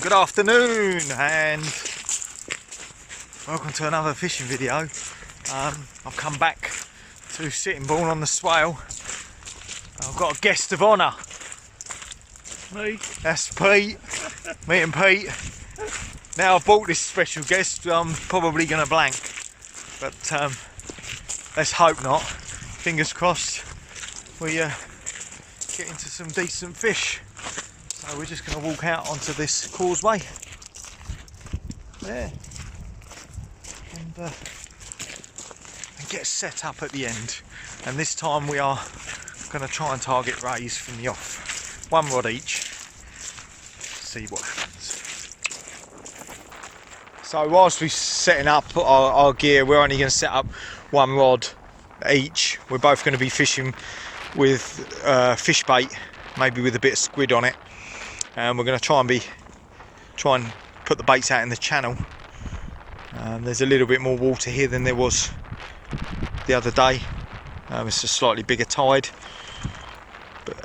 Good afternoon and welcome to another fishing video. I've come back to Sittingbourne on the Swale. I've got a guest of honour. Me? That's Pete. Me and Pete. Now I've bought this special guest, I'm probably going to blank. But let's hope not. Fingers crossed we get into some decent fish. So we're just going to walk out onto this causeway there and get set up at the end. And this time we are going to try and target rays from the off. One rod each. See what happens. So whilst we're setting up our gear, we're only going to set up one rod each. We're both going to be fishing with fish bait, maybe with a bit of squid on it. And we're going to try and put the baits out in the channel. There's a little bit more water here than there was the other day. It's a slightly bigger tide,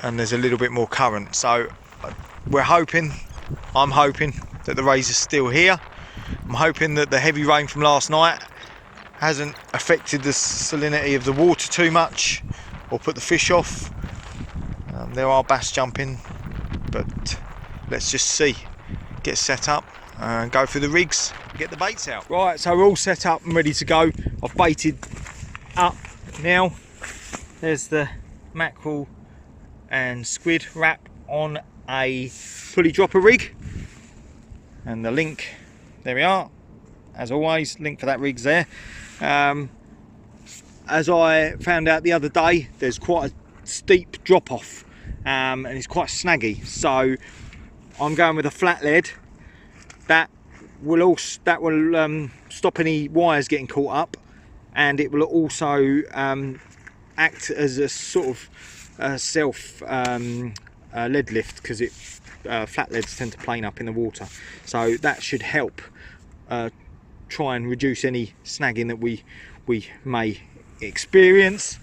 and there's a little bit more current. So I'm hoping that the rays are still here. I'm hoping that the heavy rain from last night hasn't affected the salinity of the water too much or put the fish off. There are bass jumping, but let's just see. Get set up and go for the rigs, get the baits out. Right, so we're all set up and ready to go. I've baited up now. There's the mackerel and squid wrap on a pulley dropper rig, and the link, there we are, as always, link for that rig's there. As I found out the other day, there's quite a steep drop off and it's quite snaggy, so I'm going with a flat lead that will stop any wires getting caught up, and it will also act as a sort of self lead lift, because flat leads tend to plane up in the water, so that should help try and reduce any snagging that we may experience.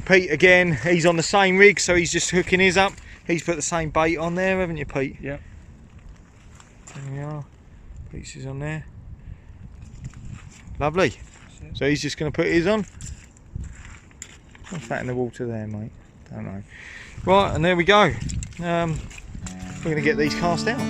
Pete again, he's on the same rig, so he's just hooking his up. He's put the same bait on there, haven't you, Pete? Yeah. There we are. Pete's is on there. Lovely. So he's just going to put his on. What's that in the water there, mate? Don't know. Right, and there we go. We're going to get these cast out.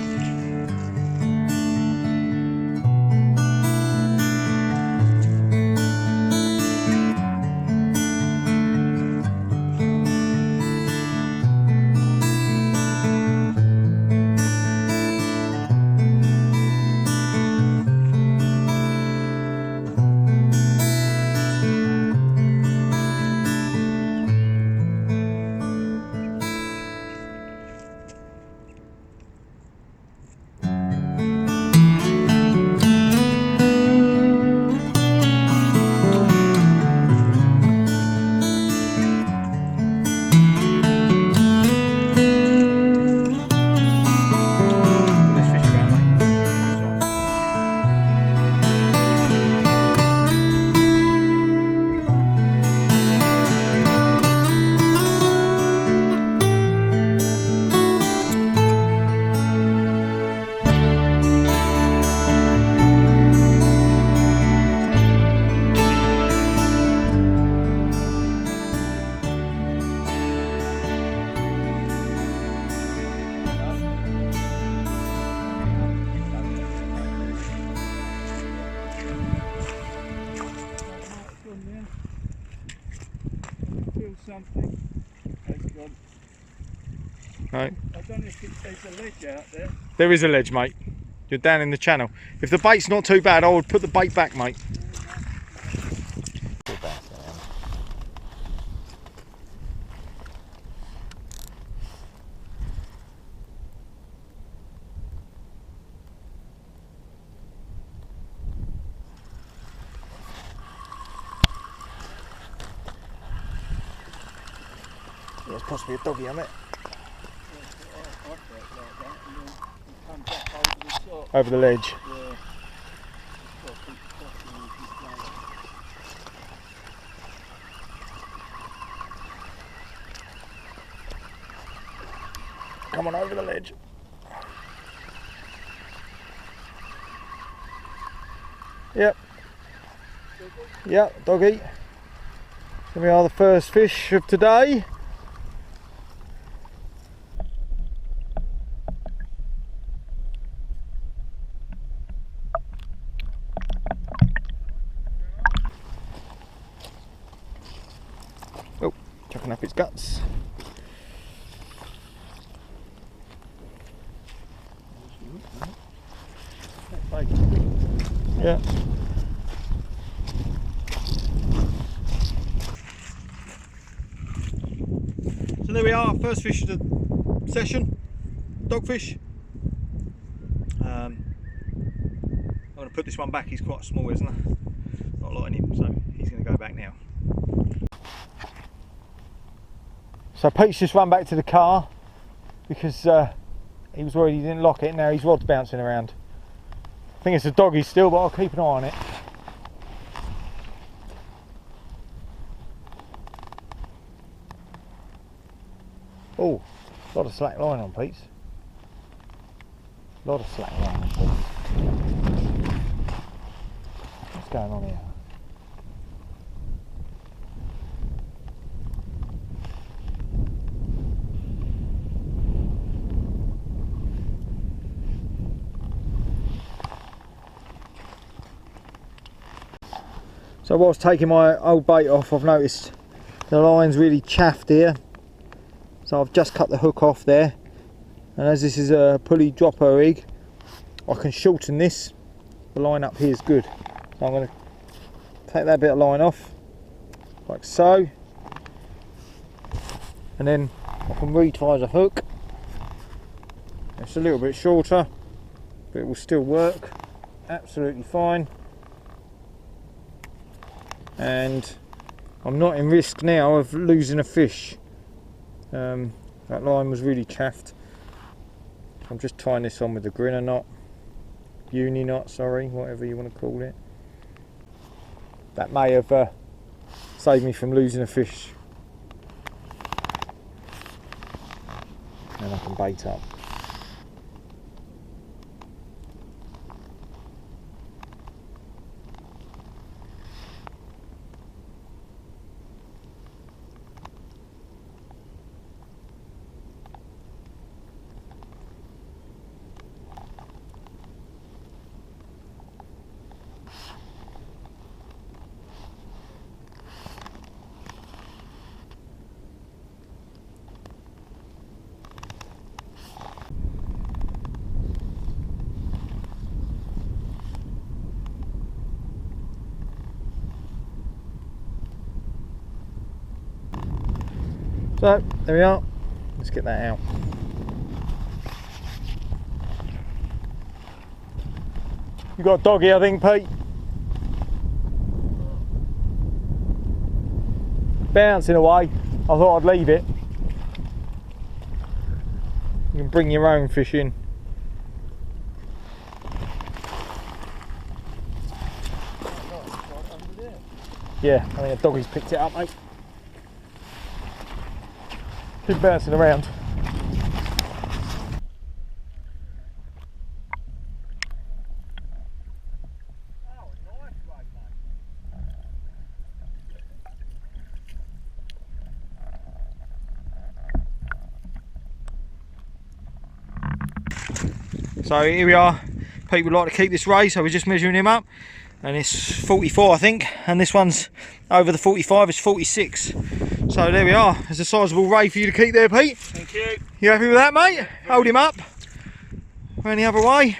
Something. Right. I don't know if there's a ledge out there. There is a ledge, mate. You're down in the channel. If the bait's not too bad, I would put the bait back, mate. There's possibly a doggy on it. Over the ledge. Yeah. Come on over the ledge. Yep. Yep, doggy. Here we are, the first fish of today. Oh, chucking up its guts. Yeah. So there we are, first fish of the session, dogfish. I'm going to put this one back, he's quite small, isn't he? Not a lot in him, so he's going to go back now. So Pete's just run back to the car because he was worried he didn't lock it. Now his rod's bouncing around. I think it's a doggy still, but I'll keep an eye on it. Oh, a lot of slack line on Pete's. A lot of slack line on Pete's. What's going on here? So whilst taking my old bait off, I've noticed the line's really chaffed here. So I've just cut the hook off there, and as this is a pulley dropper rig, I can shorten this. The line up here is good. So I'm going to take that bit of line off, like so, and then I can retie the hook. It's a little bit shorter, but it will still work absolutely fine. And I'm not in risk now of losing a fish. That line was really chaffed. I'm just tying this on with the grinner knot, uni knot, sorry, whatever you want to call it. That may have saved me from losing a fish. And I can bait up. So, there we are. Let's get that out. You got a doggy, I think, Pete? Bouncing away. I thought I'd leave it. You can bring your own fish in. Yeah, I think a doggy's picked it up, mate. Keep bouncing around. So here we are. Pete would like to keep this ray, so we're just measuring him up, and it's 44 I think, and this one's over the 45, it's 46. So there we are. There's a sizable ray for you to keep there, Pete. Thank you. You happy with that, mate? Hold him up. Any other way?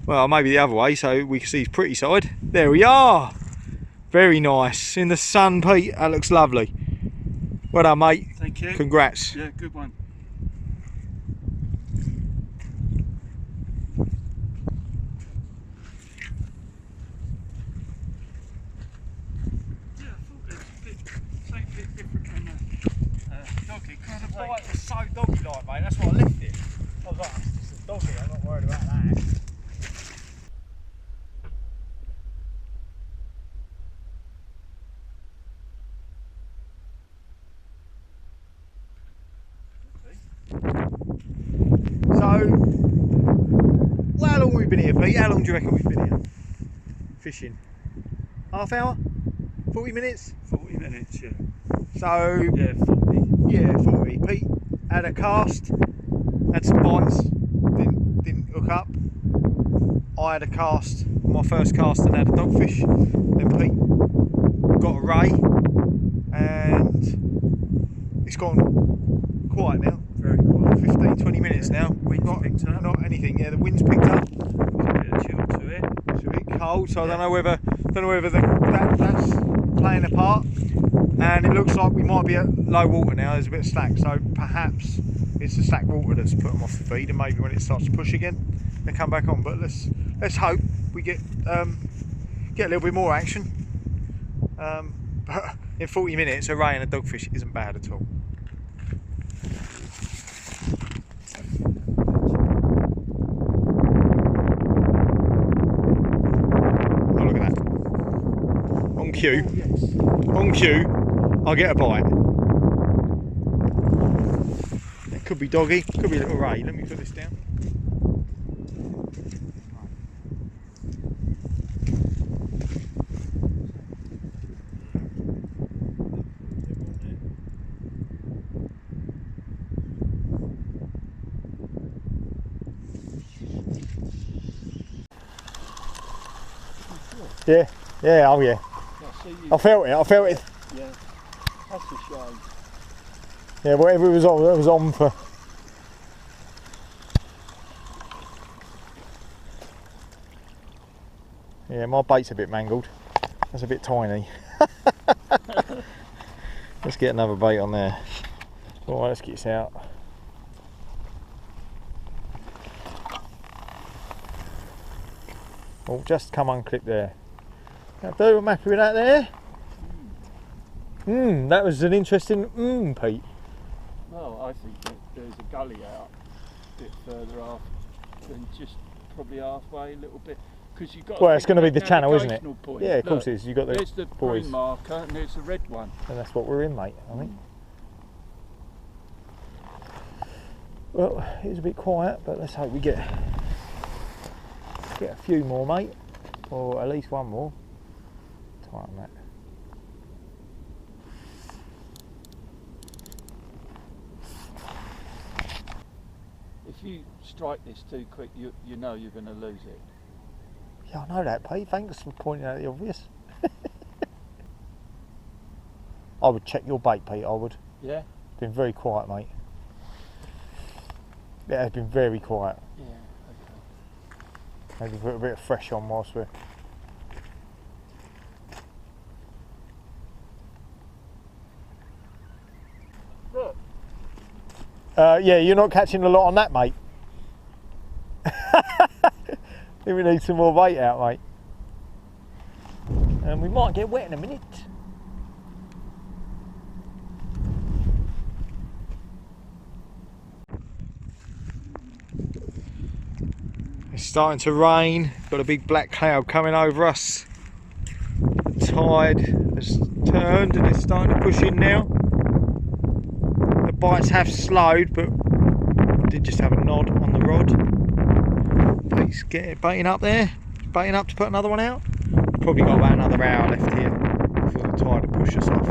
Well, maybe the other way so we can see his pretty side. There we are. Very nice. In the sun, Pete. That looks lovely. Well done, mate. Thank you. Congrats. Yeah, good one. The bite was so doggy-like, mate. That's why I left it. I was like, it's just a doggy. I'm not worried about that. So, well, how long have we been here, Pete? How long do you reckon we've been here? fishing? Half hour? 40 minutes? 40 minutes, yeah. So, Yeah, 40. yeah, 40. Pete had a cast, had some bites, didn't hook up. I had a cast, my first cast, and had a dogfish. Then Pete got a ray, and it's gone quiet now. Very quiet. 15-20 minutes now. Wind's picked up. Not anything. Yeah, the wind's picked up. There's a bit of chill to it. It's a bit cold, so Yeah. I don't know whether that's playing a part. And it looks like we might be at low water now. There's a bit of slack, so perhaps it's the slack water that's put them off the feed, and maybe when it starts to push again, they come back on. But let's hope we get a little bit more action. But in 40 minutes, a ray and a dogfish isn't bad at all. Oh, look at that! On cue. Oh, yes. On cue, I get a bite. It could be doggy, could be a little ray. Let me put this down. Yeah, oh yeah. I felt it. Yeah, that's a shame. Yeah, whatever it was on for. Yeah, my bait's a bit mangled. That's a bit tiny. Let's get another bait on there. Alright, let's get this out. Oh, just come unclipped there. Now, do I'm happy with that there. That was an interesting Pete. Well, I think that there's a gully out a bit further off than just probably halfway, a little bit. Because you've got. Well, it's going to be the channel, isn't it? Point. Yeah, of Look, course it is. You've got the there's the boys. green marker and there's the red one. And that's what we're in, mate, I think. Well, it was a bit quiet, but let's hope we get a few more, mate. Or at least one more. Tighten that. If you strike this too quick, you know you're going to lose it. Yeah, I know that, Pete. Thanks for pointing out the obvious. I would check your bait, Pete, I would. Yeah? Been very quiet, mate. It has been very quiet. Yeah, okay. Maybe put a bit of fresh on whilst we're... Look. Yeah, you're not catching a lot on that, mate. I think we need some more bait out, mate. And we might get wet in a minute. It's starting to rain. Got a big black cloud coming over us. The tide has turned and it's starting to push in now. The bites have slowed, but I did just have a nod on the rod. Pete's baiting up there. Baiting up to put another one out. Probably got about another hour left here before the tide will push us off.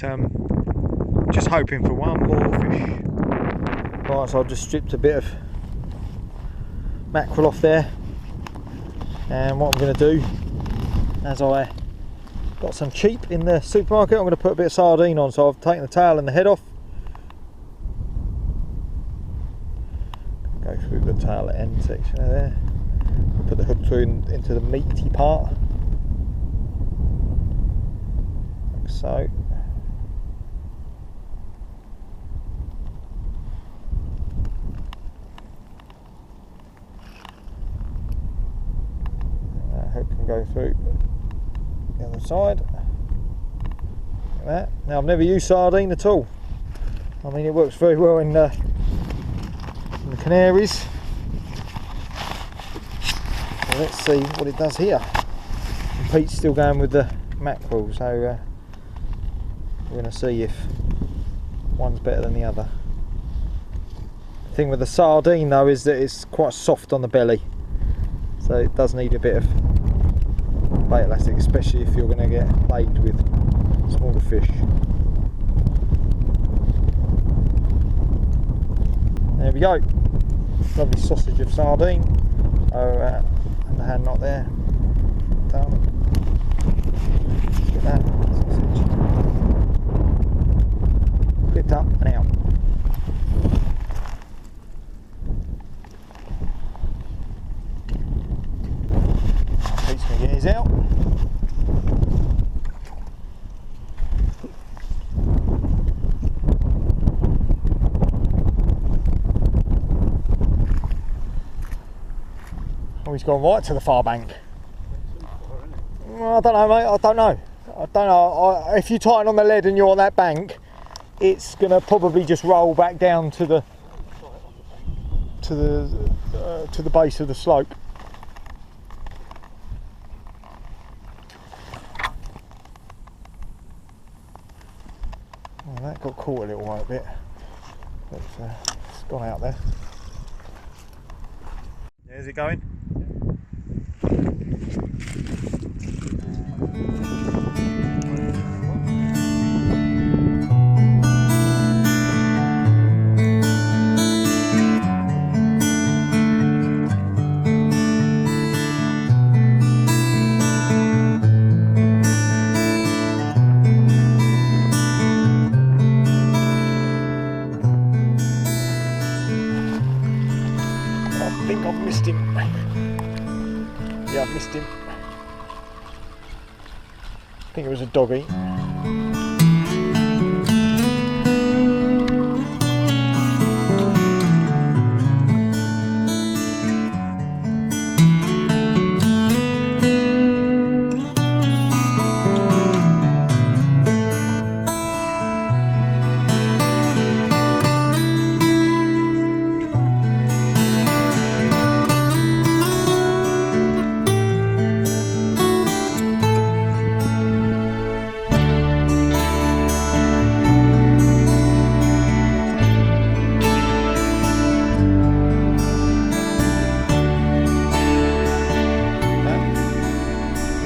But just hoping for one more fish. Right, so I've just stripped a bit of mackerel off there, and what I'm going to do, as I got some cheap in the supermarket, I'm going to put a bit of sardine on. So I've taken the tail and the head off, go through the tail end section there, put the hook through into the meaty part, like so. Hook can go through the other side. Like that. Now, I've never used sardine at all. I mean, it works very well in the Canaries. So let's see what it does here. And Pete's still going with the mackerel, so we're going to see if one's better than the other. The thing with the sardine though is that it's quite soft on the belly, so it does need a bit of bait elastic, especially if you're going to get laid with smaller fish. There we go. Lovely sausage of sardine. Oh, and the hand knot there. Done. Look at that sausage. Clipped up and out. Pete's going to get his out. Oh, he's gone right to the far bank. Well, I don't know, mate. I don't know. If you tighten on the lead and you're on that bank, it's going to probably just roll back down to the base of the slope. Oh, that got caught a little while bit. But, it's gone out there. There's it going. I think I've missed him. Yeah, I've missed him. I think it was a doggy.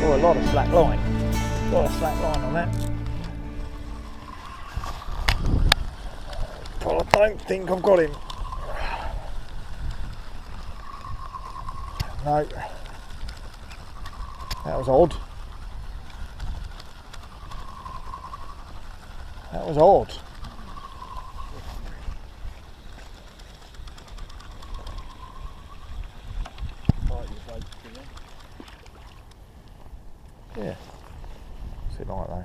A lot of slack line. A lot of slack line on that. But I don't think I've got him. No. That was odd. That was odd. Yeah, what's it like though?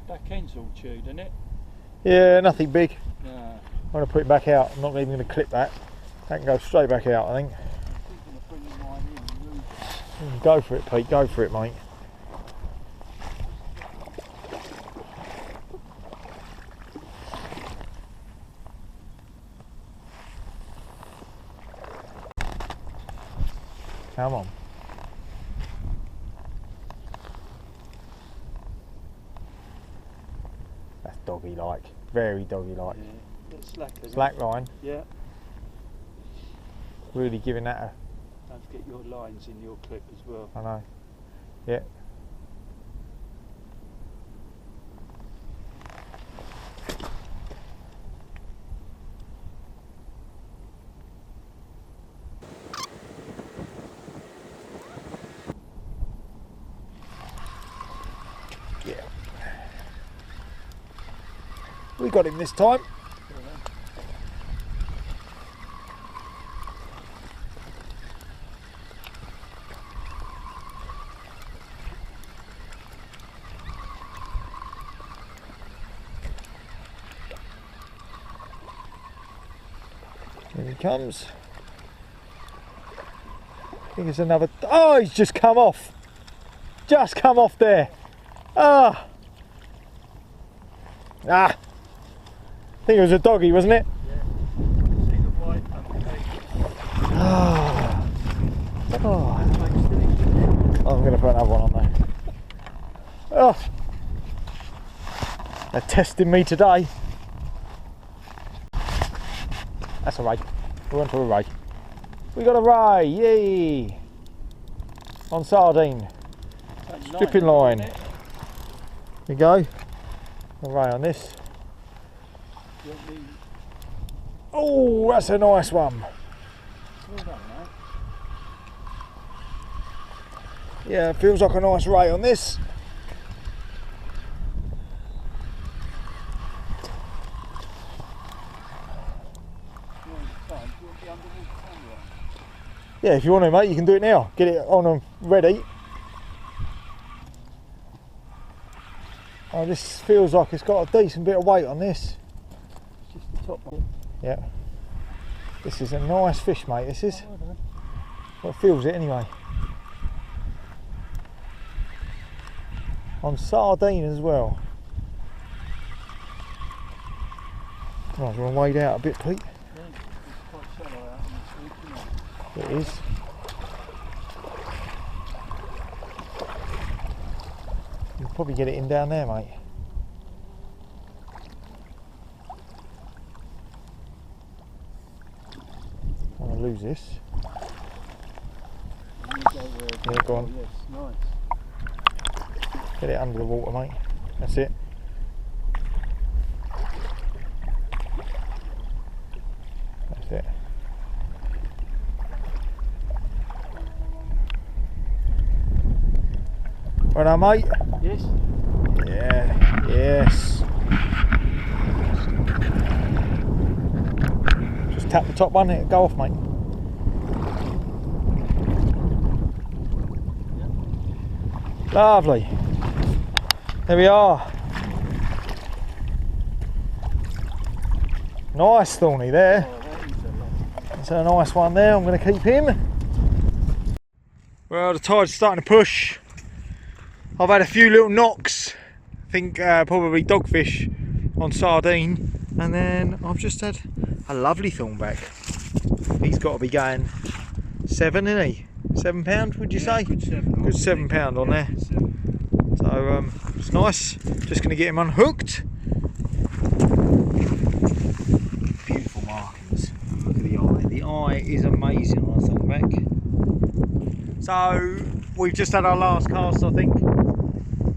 That end's all chewed, isn't it? Yeah, nothing big. No. I'm going to put it back out. I'm not even going to clip that. That can go straight back out, I think. Go for it, Pete. Go for it, mate. Come on. That's doggy-like. Very doggy-like. Yeah. Bit slack, Slack line. Yeah. Really giving that a... Don't forget your lines in your clip as well. I know. Yeah. Yeah. We got him this time. Here he comes. I think it's another. Oh, he's just come off. Just come off there. Ah. Ah. I think it was a doggy, wasn't it? Yeah. See the white underneath. Ah. Oh. I'm going to put another one on there. Oh. They're testing me today. That's a ray. We're on to a ray. We got a ray, yay! On sardine. Stripping line. There we go. A ray on this. Oh, that's a nice one. Well done, mate. Yeah, it feels like a nice ray on this. Yeah, if you want to, mate, you can do it now. Get it on and ready. Oh, this feels like it's got a decent bit of weight on this. It's just the top one. Yeah. This is a nice fish, mate, this is. Well, it feels it anyway. On sardine as well. Oh, do you want to wade out a bit, Pete? Yeah, it's quite shallow out in this week, isn't it? It is. You'll probably get it in down there, mate. I'm going to lose this. Yeah, go on. Yes, nice. Get it under the water, mate. That's it. That's it. Well done, mate. Yes. Yeah. Yes. Just tap the top one, it'll go off, mate. Lovely. There we are. Nice thorny there. That's a nice one there. I'm going to keep him. Well, the tide's starting to push. I've had a few little knocks. I think probably dogfish on sardine. And then I've just had a lovely thornback. He's got to be going 7, isn't he? £7, would you say? Good 7. Good £7 on there. So it's nice. Just going to get him unhooked. Beautiful markings. Look at the eye. The eye is amazing on a thornback. So we've just had our last cast, I think.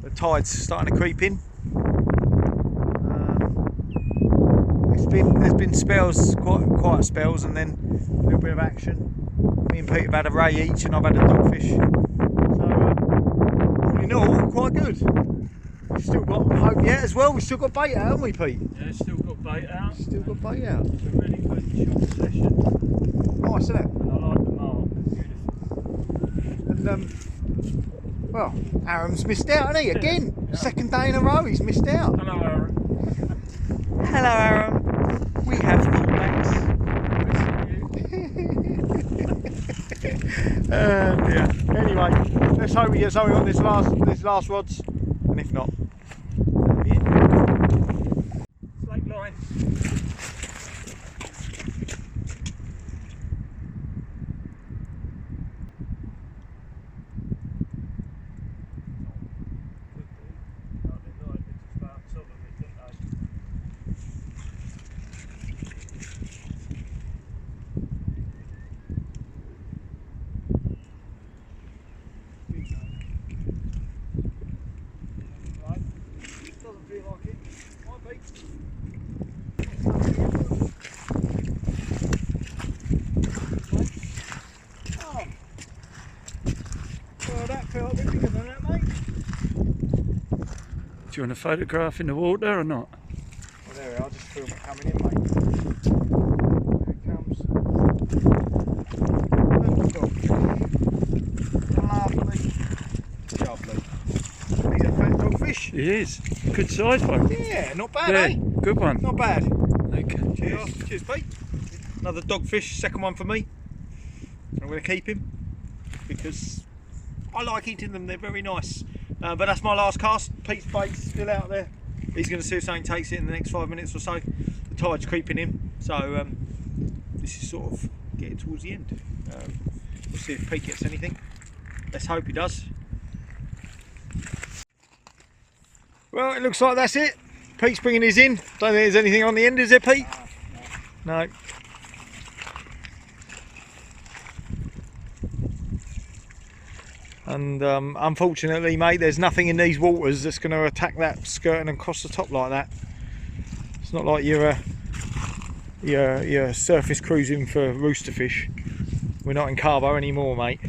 The tide's starting to creep in. There's been spells, quiet spells, and then a little bit of action. Me and Pete have had a ray each, and I've had a dogfish. So all in all, quite good. We've still got hope yet as well. We've still got bait out, haven't we, Pete? Yeah, still got bait out. Still got bait out. It's a really good short session. Nice, isn't it? And I like the mark. Beautiful. And well, Aaron's missed out, hasn't he? Again, yeah. Second day in a row, he's missed out. Hello, Aaron. Hello, Aaron. We have thornbacks. Yeah. Anyway, let's hope we get something on this last rods, and if not, that'll be it. Slate line. Do you want a photograph in the water or not? Well, there we are, just film it coming in, mate. There it comes. Lovely. Lovely. He's a fat dogfish. He is. Good size one. Yeah, not bad, Yeah, eh? good one. Not bad. Okay. Cheers. Cheers, Pete. Another dogfish, second one for me. I'm going to keep him because I like eating them, they're very nice. But that's my last cast. Pete's bait's still out there. He's going to see if something takes it in the next 5 minutes or so. The tide's creeping in, so this is sort of getting towards the end. We'll see if Pete gets anything. Let's hope he does. Well, it looks like that's it. Pete's bringing his in. Don't think there's anything on the end, is there, Pete? No. And unfortunately, mate, there's nothing in these waters that's going to attack that skirting across the top like that. It's not like you're surface cruising for rooster fish. We're not in Carbo anymore, mate.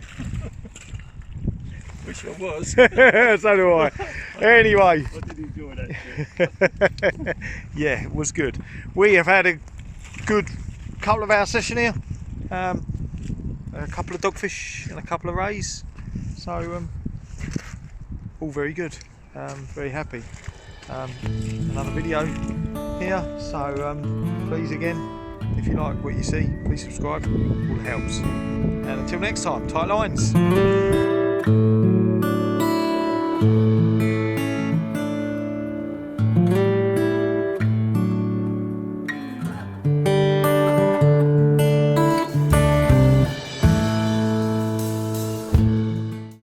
Wish I was. So do I. Anyway. I did enjoy that trip. Yeah, it was good. We have had a good couple of hour session here. A couple of dogfish and a couple of rays. So all very good. Very happy. Another video here. So please again, if you like what you see, please subscribe. All helps. And until next time, tight lines.